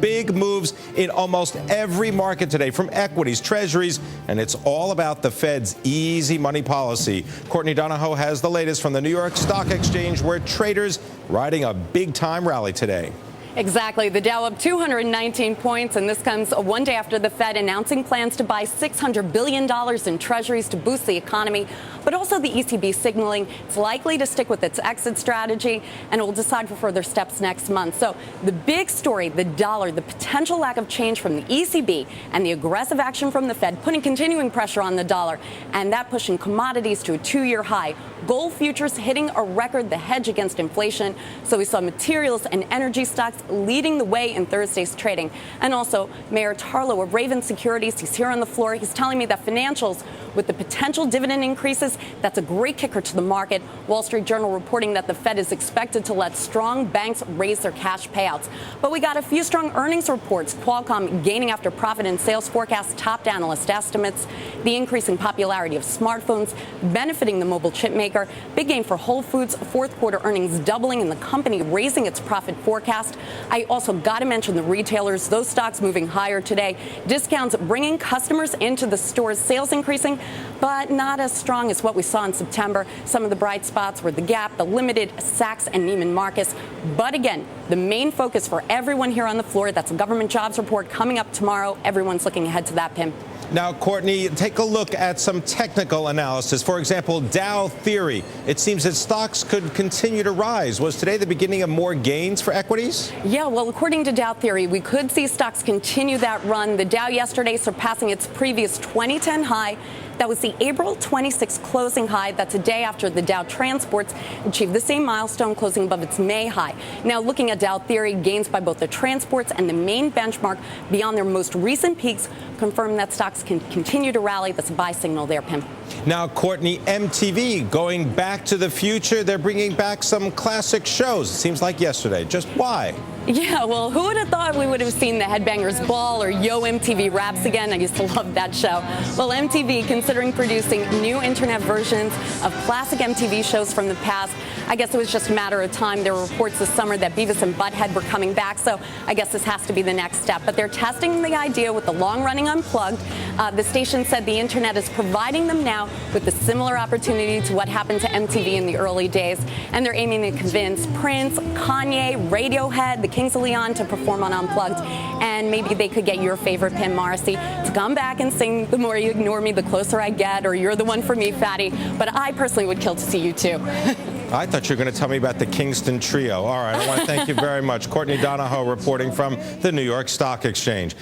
big moves in almost every market today, from equities, treasuries, and it's all about the Fed's easy money policy. Courtney Donohoe has the latest from the New York Stock Exchange, where traders riding a big-time rally today. Exactly. The Dow up 219 points, and this comes one day after the Fed announcing plans to buy $600 billion in treasuries to boost the economy, but also the ECB signaling it's likely to stick with its exit strategy and will decide for further steps next month. So the big story, the dollar, the potential lack of change from the ECB and the aggressive action from the Fed, putting continuing pressure on the dollar, and that pushing commodities to a two-year high. Gold futures hitting a record, the hedge against inflation. So we saw materials and energy stocks leading the way in Thursday's trading. And also, Mayor Tarlow of Raven Securities, he's here on the floor. He's telling me that financials with the potential dividend increases, that's a great kicker to the market. Wall Street Journal reporting that the Fed is expected to let strong banks raise their cash payouts. But we got a few strong earnings reports. Qualcomm gaining after profit and sales forecasts topped analyst estimates. The increasing popularity of smartphones benefiting the mobile chip maker. Big gain for Whole Foods, fourth quarter earnings doubling and the company raising its profit forecast. I also got to mention the retailers, those stocks moving higher today. Discounts bringing customers into the stores, sales increasing, but not as strong as what we saw in September. Some of the bright spots were the Gap, the Limited, Saks, and Neiman Marcus. But again, the main focus for everyone here on the floor, that's a government jobs report coming up tomorrow. Everyone's looking ahead to that, Pimm. Now, Courtney, take a look at some technical analysis. For example, Dow theory. It seems that stocks could continue to rise. Was today the beginning of more gains for equities? Yeah, well, according to Dow theory, we could see stocks continue that run. The Dow yesterday surpassing its previous 2010 high. That was the April 26 closing high. That's a day after the Dow Transports achieved the same milestone, closing above its May high. Now, looking at Dow theory, gains by both the transports and the main benchmark beyond their most recent peaks confirm that stocks can continue to rally. That's a buy signal there, Pimm. Now, Courtney, MTV going back to the future. They're bringing back some classic shows. It seems like yesterday. Just why? Yeah, well, who would have thought we would have seen the Headbangers Ball or Yo MTV Raps again? I used to love that show. Well, MTV considering producing new internet versions of classic MTV shows from the past. I guess it was just a matter of time. There were reports this summer that Beavis and Butthead were coming back, so I guess this has to be the next step. But they're testing the idea with the long-running Unplugged. The station said the internet is providing them now with a similar opportunity to what happened to MTV in the early days. And they're aiming to convince Prince, Kanye, Radiohead, the Kings of Leon to perform on Unplugged. And maybe they could get your favorite Pimm Morrissey to come back and sing The More You Ignore Me, The Closer I Get, or You're the One for Me, Fatty. But I personally would kill to see you too. I thought you were going to tell me about the Kingston Trio. All right, I want to thank you very much. Courtney Donohoe reporting from the New York Stock Exchange.